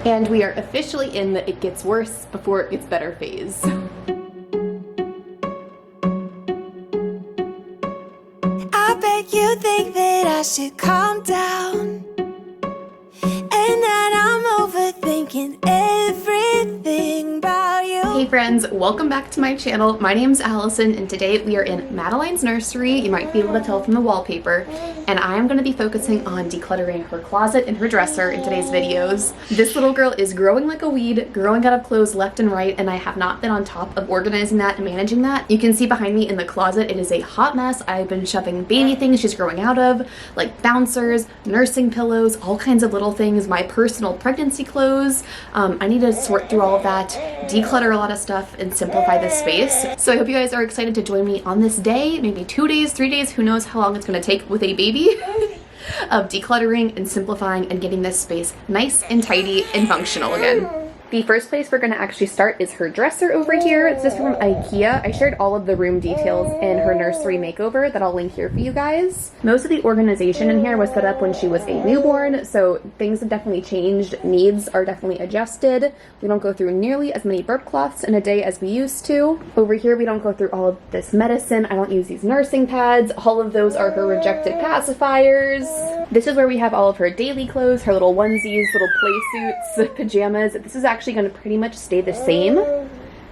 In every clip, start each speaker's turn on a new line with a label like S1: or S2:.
S1: And we are officially in the it gets worse before it gets better phase.
S2: I bet you think that I should calm down, and that I'm overthinking everything about you.
S1: Hey friends, welcome back to my channel. My name's Allison and today we are in Madeline's nursery. You might be able to tell from the wallpaper. And I'm going to be focusing on decluttering her closet and her dresser in today's videos. This little girl is growing like a weed, growing out of clothes left and right, and I have not been on top of organizing that and managing that. You can see behind me in the closet, it is a hot mess. I've been shoving baby things she's growing out of, like bouncers, nursing pillows, all kinds of little things, my personal pregnancy clothes. I need to sort through all of that, declutter a lot of stuff, and simplify this space. So I hope you guys are excited to join me on this day, maybe 2 days, 3 days, who knows how long it's going to take with a baby. Of decluttering and simplifying and getting this space nice and tidy and functional again. The first place we're going to actually start is her dresser over here. This is from IKEA. I shared all of the room details in her nursery makeover that I'll link here for you guys. Most of the organization in here was set up when she was a newborn, so things have definitely changed. Needs are definitely adjusted. We don't go through nearly as many burp cloths in a day as we used to. Over here, we don't go through all of this medicine. I don't use these nursing pads. All of those are her rejected pacifiers. This is where we have all of her daily clothes, her little onesies, little play suits, pajamas. This is actually going to pretty much stay the same.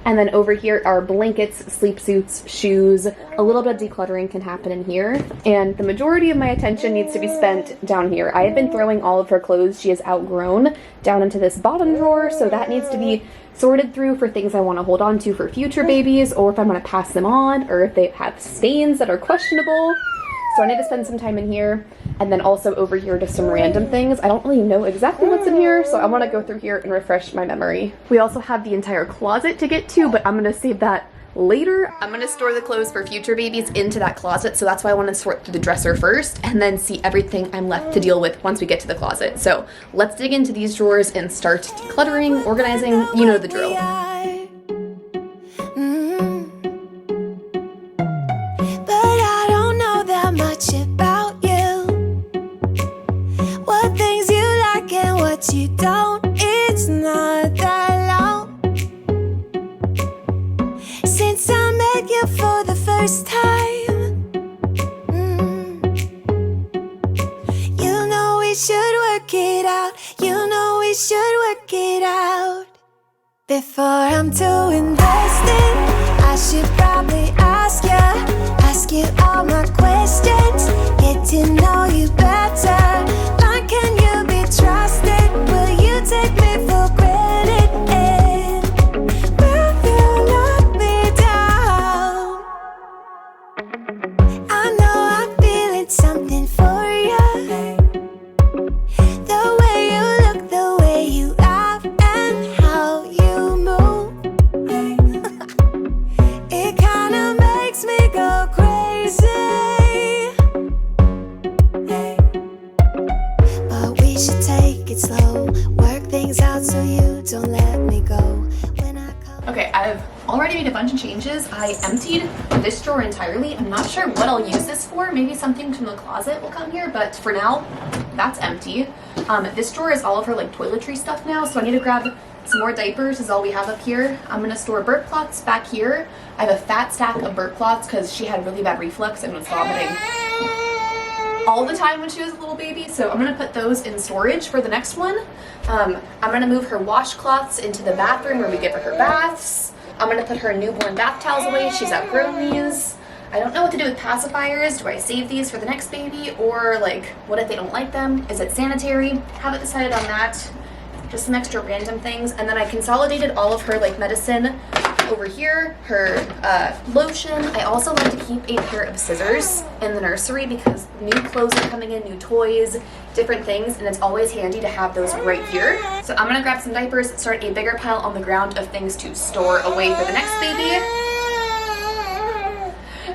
S1: And then over here are blankets, sleep suits, shoes. A little bit of decluttering can happen in here. And the majority of my attention needs to be spent down here. I have been throwing all of her clothes she has outgrown down into this bottom drawer, so that needs to be sorted through for things I want to hold on to for future babies, or if I'm going to pass them on, or if they have stains that are questionable. So I need to spend some time in here. And then also over here, just some random things. I don't really know exactly what's in here, so I want to go through here and refresh my memory. We also have the entire closet to get to, but I'm going to save that later. I'm going to store the clothes for future babies into that closet, so that's why I want to sort through the dresser first, and then see everything I'm left to deal with once we get to the closet. So let's dig into these drawers and start decluttering, organizing, you know the drill.
S2: But I don't know that much about what you don't, it's not that long since I met you for the first time. You know we should work it out. You know we should work it out. Before I'm too invested, I should probably ask you all my questions, get to know you better. Like, can you be trusted? Will you take me for granted? And will you let me down? I know I'm feeling something for you. The way you look, the way you laugh, and how you move. It kinda makes me go crazy. But we should take it slow, work things out so you don't let me go when I come.
S1: Okay, I've already made a bunch of changes. I emptied this drawer entirely. I'm not sure what I'll use this for. Maybe something from the closet will come here, but for now, that's empty. This drawer is all of her like toiletry stuff now, so I need to grab some more diapers is all we have up here. I'm gonna store burp cloths back here. I have a fat stack of burp cloths because she had really bad reflux and was vomiting all the time when she was a little baby, so I'm gonna put those in storage for the next one. I'm gonna move her washcloths into the bathroom where we give her baths. I'm gonna put her newborn bath towels away. She's outgrown these. I don't know what to do with pacifiers. Do I save these for the next baby, or like, what if they don't like them? Is it sanitary? Haven't decided on that. Just some extra random things. And then I consolidated all of her like medicine over here, her lotion. I also like to keep a pair of scissors in the nursery because new clothes are coming in, new toys, different things, and it's always handy to have those right here. So I'm gonna grab some diapers, start a bigger pile on the ground of things to store away for the next baby.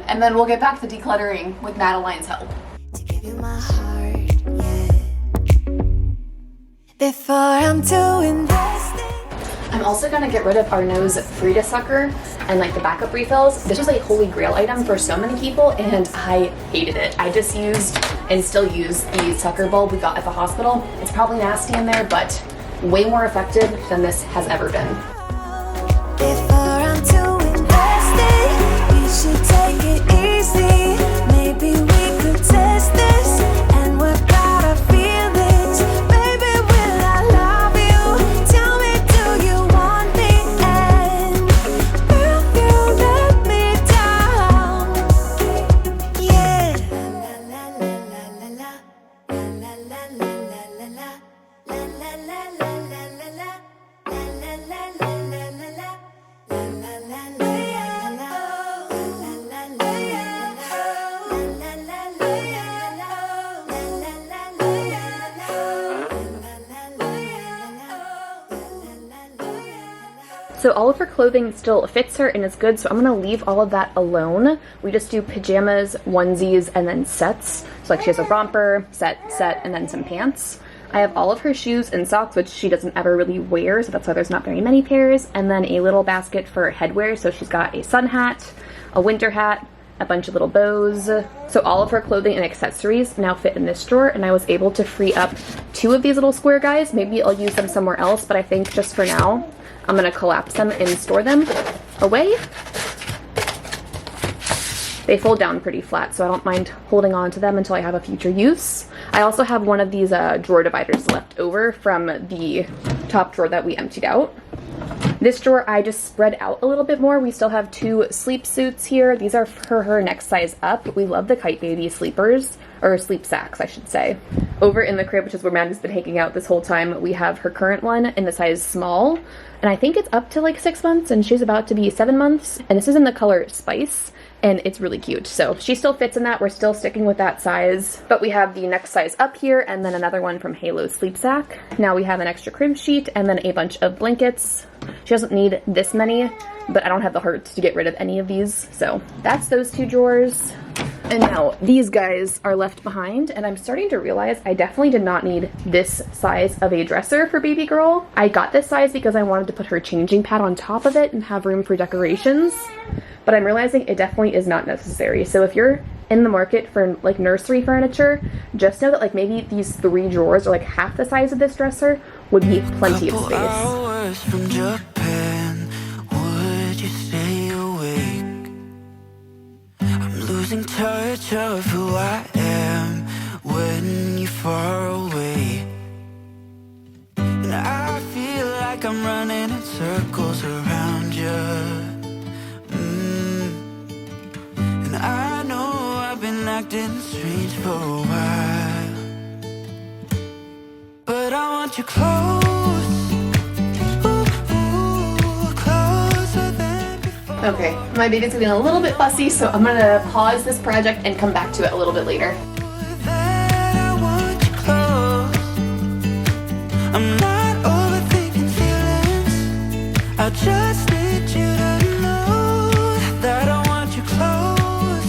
S1: And then we'll get back to decluttering with Madeline's help.
S2: To give you my heart, yeah. Before I'm too invested.
S1: I'm also gonna get rid of our nose Frida sucker and like the backup refills. This was a holy grail item for so many people and I hated it. I just used and still use the sucker bulb we got at the hospital. It's probably nasty in there, but way more effective than this has ever been.
S2: Before I'm too invested, we should take it easy. Maybe we could test this and work out our feelings. Baby, will I love you? Tell me, do you want me? And will you let me down? Yeah. La la la la la la la la la la la la la la la la la la.
S1: So all of her clothing still fits her and is good, so I'm gonna leave all of that alone. We just do pajamas, onesies, and then sets. So like she has a romper, set, and then some pants. I have all of her shoes and socks, which she doesn't ever really wear, so that's why there's not very many pairs, and then a little basket for headwear. So she's got a sun hat, a winter hat, a bunch of little bows. So all of her clothing and accessories now fit in this drawer, and I was able to free up 2 of these little square guys. Maybe I'll use them somewhere else, but I think just for now, I'm gonna collapse them and store them away. They fold down pretty flat, so I don't mind holding on to them until I have a future use. I also have one of these drawer dividers left over from the top drawer that we emptied out. This drawer I just spread out a little bit more. We still have 2 sleep suits here. These are for her next size up. We love the Kite Baby sleepers, or sleep sacks, I should say. Over in the crib, which is where Maddie's been hanging out this whole time, we have her current one in the size small, and I think it's up to like 6 months, and she's about to be 7 months, and this is in the color Spice, and it's really cute. So she still fits in that. We're still sticking with that size, but we have the next size up here, and then another one from Halo's sleep sack. Now we have an extra crib sheet, and then a bunch of blankets. She doesn't need this many, but I don't have the heart to get rid of any of these, so that's those 2 drawers. And now these guys are left behind, and I'm starting to realize I definitely did not need this size of a dresser for baby girl. I got this size because I wanted to put her changing pad on top of it and have room for decorations, but I'm realizing it definitely is not necessary. So if you're in the market for like nursery furniture, just know that like maybe these 3 drawers are like half the size of this dresser would be plenty of space.
S3: From Japan, would you stay awake? I'm losing touch of who I am when you're far away, and I feel like I'm running in circles around you. And I know I've been acting strange for a while, but I want you close.
S1: Okay, my baby's getting a little bit fussy, so I'm gonna pause this project and come back to it a little bit later.
S3: I'm not overthinking feelings. I just need you to know that I want you close.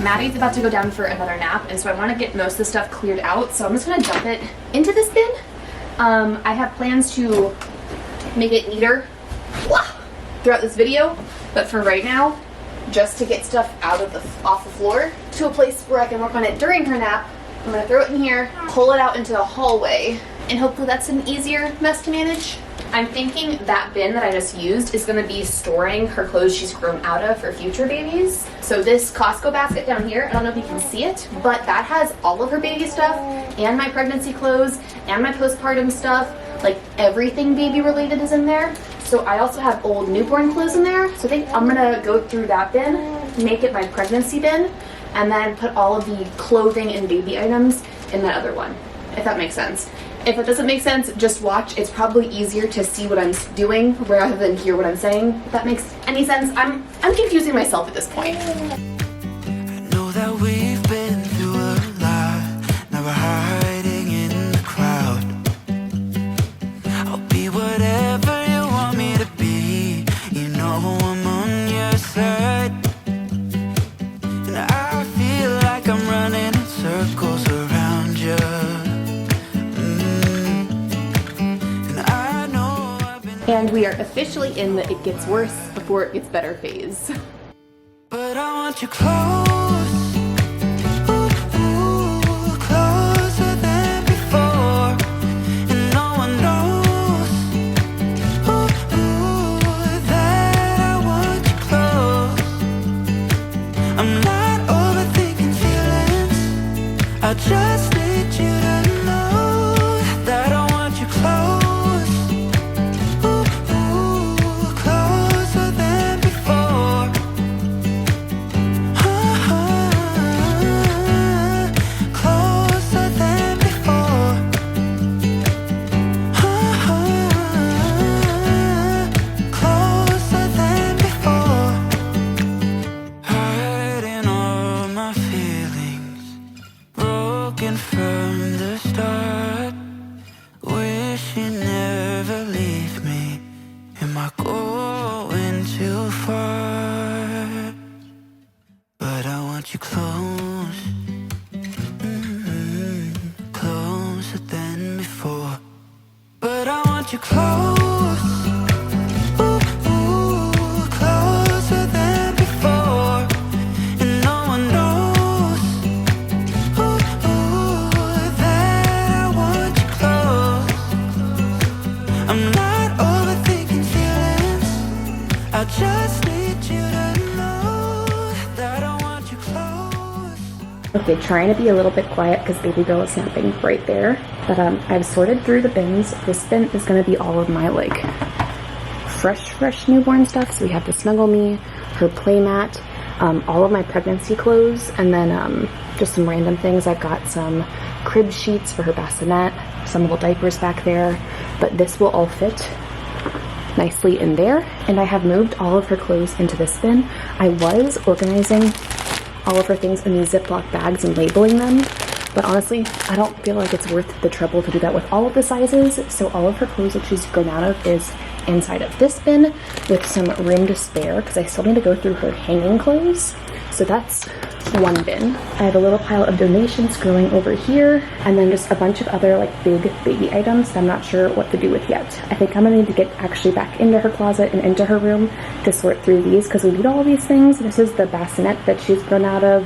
S1: Maddie's about to go down for another nap, and so I want to get most of the stuff cleared out, so I'm just gonna dump it into this bin. I have plans to make it neater throughout this video, but for right now, just to get stuff off the floor to a place where I can work on it during her nap, I'm gonna throw it in here, pull it out into the hallway, and hopefully that's an easier mess to manage. I'm thinking that bin that I just used is gonna be storing her clothes she's grown out of for future babies. So this Costco basket down here, I don't know if you can see it, but that has all of her baby stuff and my pregnancy clothes and my postpartum stuff. Like everything baby related is in there. So I also have old newborn clothes in there. So I think I'm gonna go through that bin, make it my pregnancy bin, and then put all of the clothing and baby items in that other one, if that makes sense. If it doesn't make sense, just watch. It's probably easier to see what I'm doing rather than hear what I'm saying. If that makes any sense. I'm confusing myself at this point.
S3: I know that we've been through a lot. Now we're hiding in the crowd. I'll be whatever you want me to be. You know I'm on your side. And I feel like I'm running in circles around you.
S1: And we are officially in the it gets worse before it gets better phase.
S3: But I want you close, closer than before. want you close. Ooh, ooh, closer than before. And no one knows. Ooh, ooh, that I want you close. I'm not overthinking feelings. I just need you to know that I want you close.
S1: Okay, trying to be a little bit quiet because baby girl is napping right there. But I've sorted through the bins. This bin is going to be all of my like fresh newborn stuff. So we have the Snuggle Me, her play mat, all of my pregnancy clothes, and then just some random things. I've got some crib sheets for her bassinet, some little diapers back there, but this will all fit nicely in there. And I have moved all of her clothes into this bin. I was organizing all of her things in these Ziploc bags and labeling them, but honestly, I don't feel like it's worth the trouble to do that with all of the sizes. So all of her clothes that she's grown out of is inside of this bin with some room to spare because I still need to go through her hanging clothes. So that's one bin. I have a little pile of donations growing over here, and then just a bunch of other like big baby items that I'm not sure what to do with yet. I think I'm gonna need to get actually back into her closet and into her room to sort through these because we need all of these things. This is the bassinet that she's grown out of.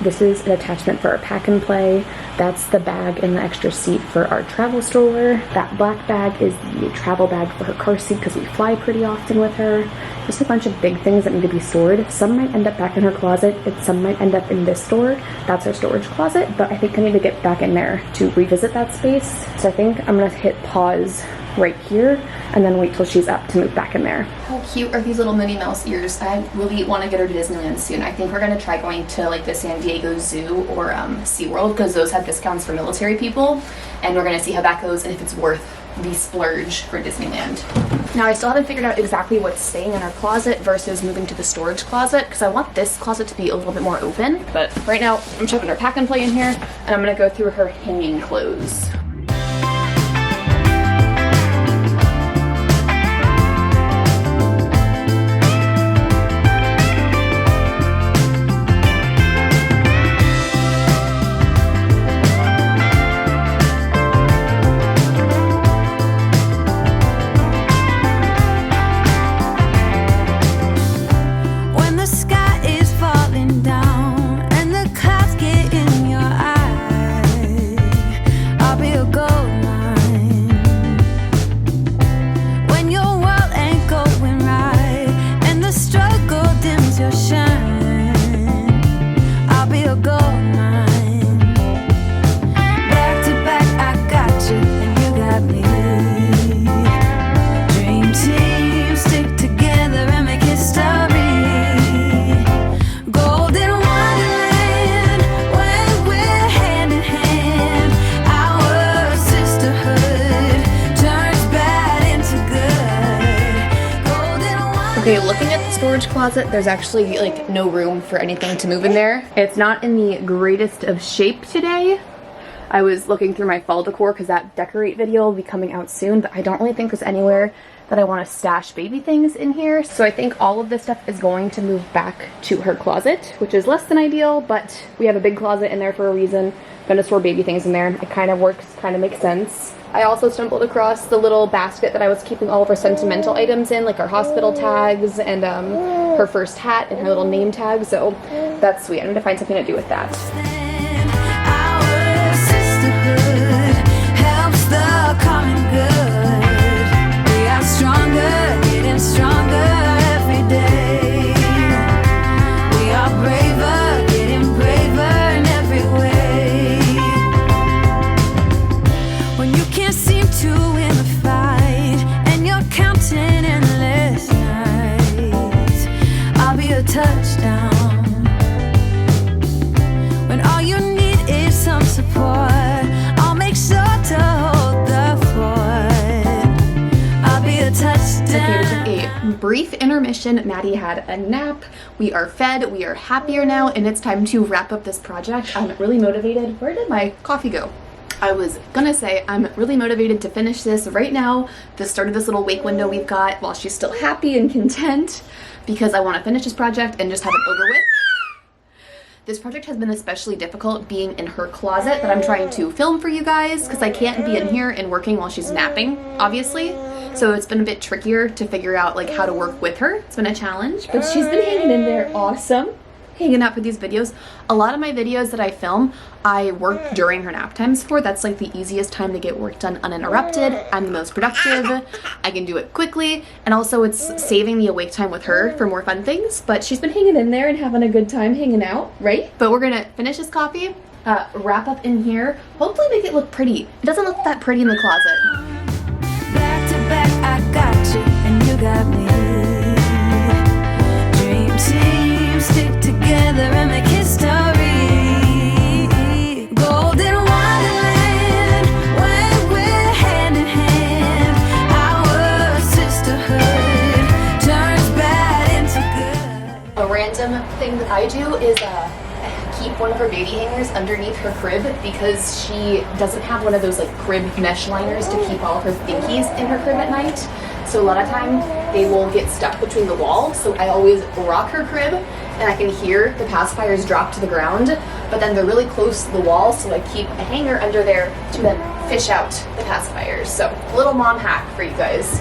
S1: This is an attachment for our pack and play. That's the bag and the extra seat for our travel stroller. That black bag is the travel bag for her car seat because we fly pretty often with her. Just a bunch of big things that need to be stored. Some might end up back in her closet, and some might end up in this store. That's her storage closet, but I think I need to get back in there to revisit that space. So I think I'm gonna hit pause right here and then wait till she's up to move back in there. How cute are these little Minnie Mouse ears? I really want to get her to Disneyland soon. I think we're gonna try going to like the San Diego Zoo or SeaWorld because those have discounts for military people, and we're gonna see how that goes and if it's worth the splurge for Disneyland. Now I still haven't figured out exactly what's staying in our closet versus moving to the storage closet because I want this closet to be a little bit more open, but right now I'm shoving her pack and play in here and I'm gonna go through her hanging clothes. Okay, looking at the storage closet, there's actually like no room for anything to move in there. It's not in the greatest of shape today. I was looking through my fall decor because that decorate video will be coming out soon, but I don't really think there's anywhere that I want to stash baby things in here. So I think all of this stuff is going to move back to her closet, which is less than ideal, but we have a big closet in there for a reason. I'm gonna store baby things in there. It kind of works, kind of makes sense. I also stumbled across the little basket that I was keeping all of her sentimental items in, like her hospital tags and her first hat and her little name tag, so that's sweet. I need to find something to do with that.
S2: Our sisterhood helps the common good. We are stronger, getting stronger every day. We are braver, getting braver in every way. When you can't seem to win the fight and you're counting endless nights, I'll be a touchdown. When all you need is some support, I'll make sure to hold the fort. I'll be a touchdown.
S1: Okay, we took a brief intermission. Maddie had a nap. We are fed. We are happier now, and it's time to wrap up this project. I'm really motivated. Where did my coffee go? I was gonna say I'm really motivated to finish this right now, the start of this little wake window we've got while she's still happy and content, because I want to finish this project and just have it over with. This project has been especially difficult being in her closet that I'm trying to film for you guys because I can't be in here and working while she's napping, obviously. So it's been a bit trickier to figure out like how to work with her. It's been a challenge, but she's been hanging in there awesome. Hanging out for these videos. A lot of my videos that I film, I work during her nap times for. That's like the easiest time to get work done uninterrupted. I'm the most productive. I can do it quickly. And also it's saving the awake time with her for more fun things. But she's been hanging in there and having a good time hanging out, right? But we're gonna finish this coffee, wrap up in here, hopefully make it look pretty. It doesn't look that pretty in the closet.
S2: Back to back, I got you and you got me. Dream team, stick together and make history. Golden wonderland, when we're hand in hand. Our sisterhood turns bad into good.
S1: A random thing that I do is keep one of her baby hangers underneath her crib because she doesn't have one of those like crib mesh liners to keep all her thingies in her crib at night. So a lot of time they will get stuck between the walls. So I always rock her crib and I can hear the pacifiers drop to the ground, but then they're really close to the wall, so I keep a hanger under there to then fish out the pacifiers. So a little mom hack for you guys.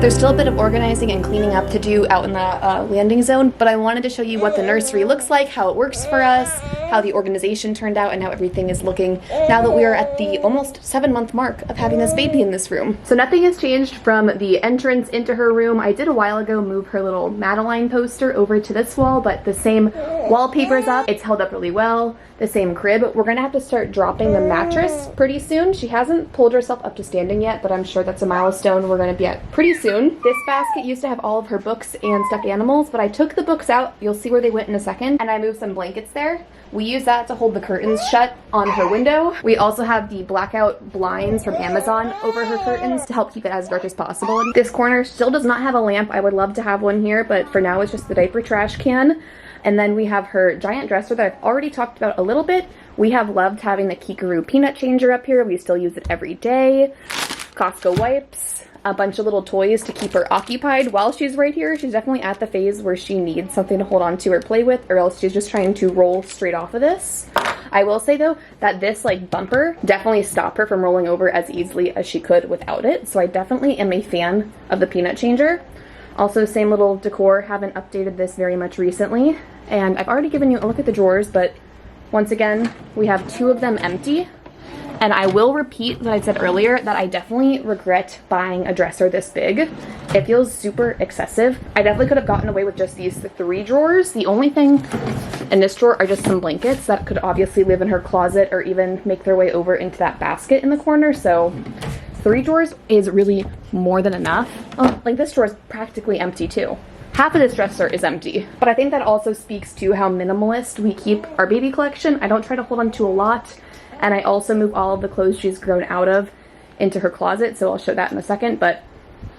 S1: There's still a bit of organizing and cleaning up to do out in the landing zone, but I wanted to show you what the nursery looks like, how it works for us, how the organization turned out, and how everything is looking now that we are at the almost 7-month mark of having this baby in this room. So nothing has changed from the entrance into her room. I did a while ago move her little Madeline poster over to this wall, but the same wallpaper's up. It's held up really well. The same crib. We're gonna have to start dropping the mattress pretty soon. She hasn't pulled herself up to standing yet, but I'm sure that's a milestone we're gonna be at pretty soon. This basket used to have all of her books and stuffed animals, but I took the books out. You'll see where they went in a second, and I moved some blankets there. We use that to hold the curtains shut on her window. We also have the blackout blinds from Amazon over her curtains to help keep it as dark as possible. This corner still does not have a lamp. I would love to have one here, but for now it's just the diaper trash can. And then we have her giant dresser that I've already talked about a little bit. We have loved having the Kikaroo peanut changer up here. We still use it every day. Costco wipes, a bunch of little toys to keep her occupied while she's right here. She's definitely at the phase where she needs something to hold on to or play with, or else she's just trying to roll straight off of this. I will say though that this like bumper definitely stopped her from rolling over as easily as she could without it. So I definitely am a fan of the peanut changer. Also, same little decor, haven't updated this very much recently. And I've already given you a look at the drawers, but once again, we have 2 of them empty. And I will repeat what I said earlier, that I definitely regret buying a dresser this big. It feels super excessive. I definitely could have gotten away with just these 3 drawers. The only thing in this drawer are just some blankets that could obviously live in her closet or even make their way over into that basket in the corner. So 3 drawers is really more than enough. Oh, like this drawer is practically empty too. Half of this dresser is empty. But I think that also speaks to how minimalist we keep our baby collection. I don't try to hold on to a lot. And I also move all of the clothes she's grown out of into her closet, so I'll show that in a second, but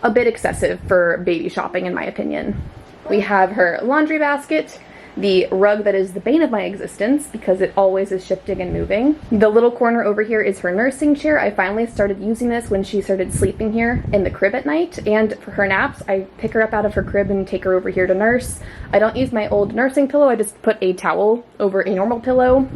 S1: a bit excessive for baby shopping in my opinion. We have her laundry basket, the rug that is the bane of my existence because it always is shifting and moving. The little corner over here is her nursing chair. I finally started using this when she started sleeping here in the crib at night, and for her naps, I pick her up out of her crib and take her over here to nurse. I don't use my old nursing pillow, I just put a towel over a normal pillow.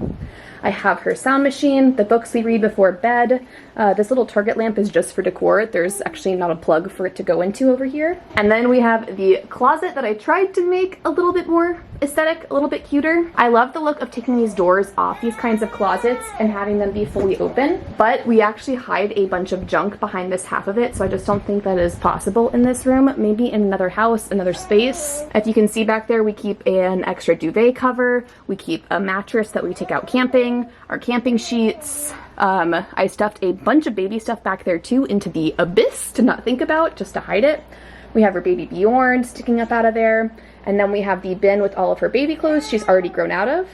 S1: I have her sound machine, the books we read before bed, This little Target lamp is just for decor. There's actually not a plug for it to go into over here. And then we have the closet that I tried to make a little bit more aesthetic, a little bit cuter. I love the look of taking these doors off these kinds of closets and having them be fully open, but we actually hide a bunch of junk behind this half of it, so I just don't think that is possible in this room. Maybe in another house, another space. If you can see back there, we keep an extra duvet cover, we keep a mattress that we take out camping, our camping sheets. I stuffed a bunch of baby stuff back there too into the abyss to not think about, just to hide it. We have her baby Bjorn sticking up out of there. And then we have the bin with all of her baby clothes she's already grown out of.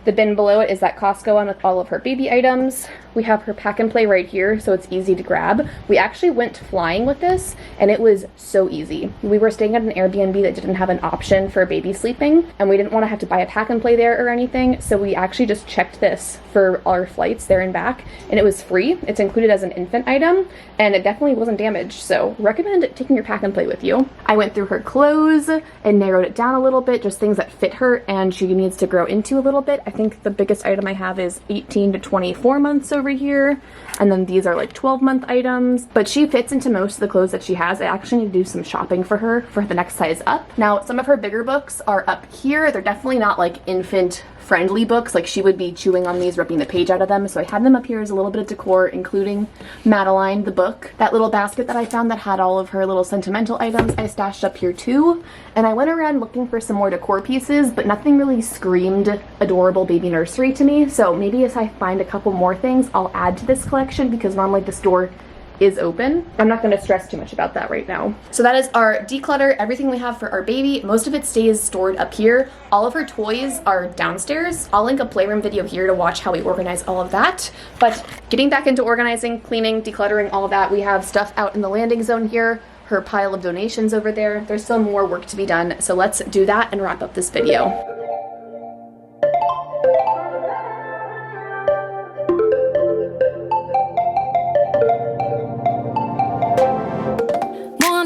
S1: The bin below it is that Costco one with all of her baby items. We have her pack and play right here, so it's easy to grab. We actually went flying with this, and it was so easy. We were staying at an Airbnb that didn't have an option for baby sleeping, and we didn't want to have to buy a pack and play there or anything, so we actually just checked this for our flights there and back, and it was free. It's included as an infant item, and it definitely wasn't damaged, so recommend taking your pack and play with you. I went through her clothes and narrowed it down a little bit, just things that fit her and she needs to grow into a little bit. I think the biggest item I have is 18 to 24 months over here, and then these are like 12-month items, but she fits into most of the clothes that she has. I actually need to do some shopping for her for the next size up. Now, some of her bigger books are up here. They're definitely not like infant friendly books, like she would be chewing on these, ripping the page out of them, so I had them up here as a little bit of decor, including Madeline the book. That little basket that I found that had all of her little sentimental items I stashed up here too, and I went around looking for some more decor pieces, but nothing really screamed adorable baby nursery to me, so maybe as I find a couple more things I'll add to this collection, because normally the store is open. I'm not going to stress too much about that right now. So that is our declutter, everything we have for our baby. Most of it stays stored up here. All of her toys are downstairs. I'll link a playroom video here to watch how we organize all of that. But getting back into organizing, cleaning, decluttering, all of that, we have stuff out in the landing zone here, her pile of donations over there. There's still more work to be done, so let's do that and wrap up this video.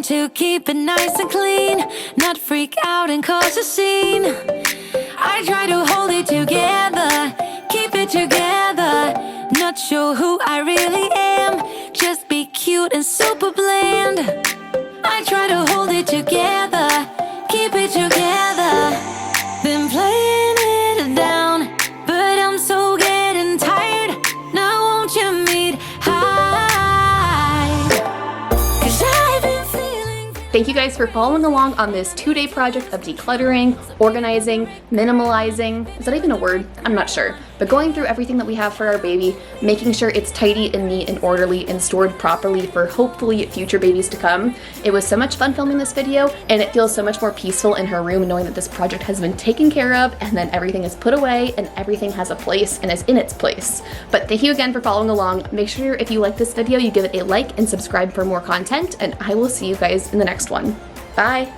S2: To keep it nice and clean, not freak out and cause a scene. I try to hold it together, keep it together. Not sure who I really am, just be cute and super bland. I try to hold it together, keep it together. Been playing it down, but I'm so getting tired. Now won't you meet high?
S1: Thank you guys for following along on this 2-day project of decluttering, organizing, minimalizing. Is that even a word? I'm not sure. But going through everything that we have for our baby, making sure it's tidy and neat and orderly and stored properly for hopefully future babies to come. It was so much fun filming this video, and it feels so much more peaceful in her room knowing that this project has been taken care of, and then everything is put away and everything has a place and is in its place. But thank you again for following along. Make sure if you like this video, you give it a like and subscribe for more content, and I will see you guys in the next one. Bye!